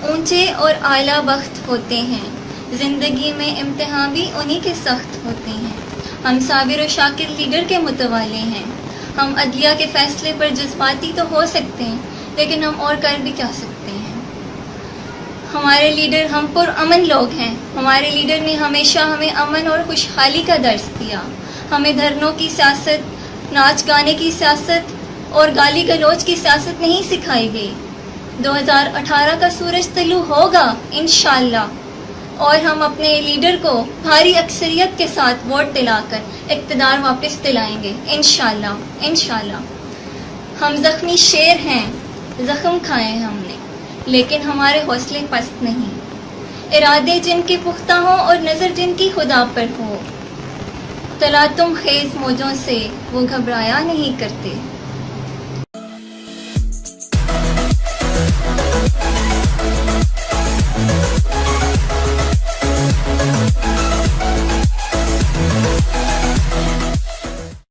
اونچے اور اعلیٰ وقت ہوتے ہیں، زندگی میں امتحان بھی انہی کے سخت ہوتے ہیں۔ ہم صابر و شاکر لیڈر کے متوالے ہیں۔ ہم عدلیہ کے فیصلے پر جذباتی تو ہو سکتے ہیں، لیکن ہم اور کر بھی کیا سکتے ہیں؟ ہمارے لیڈر ہم پر امن لوگ ہیں۔ ہمارے لیڈر نے ہمیشہ ہمیں امن اور خوشحالی کا درس دیا۔ ہمیں دھرنوں کی سیاست، ناچ گانے کی سیاست اور گالی گلوچ کی سیاست نہیں سکھائی گئی۔ 2018 کا سورج طلوع ہوگا انشاءاللہ، اور ہم اپنے لیڈر کو بھاری اکثریت کے ساتھ ووٹ دلا کر اقتدار واپس دلائیں گے انشاءاللہ انشاءاللہ۔ ہم زخمی شیر ہیں، زخم کھائے ہیں ہم نے، لیکن ہمارے حوصلے پست نہیں۔ ارادے جن کے پختہ ہوں اور نظر جن کی خدا پر ہو، تلاتم خیز موجوں سے وہ گھبرایا نہیں کرتے۔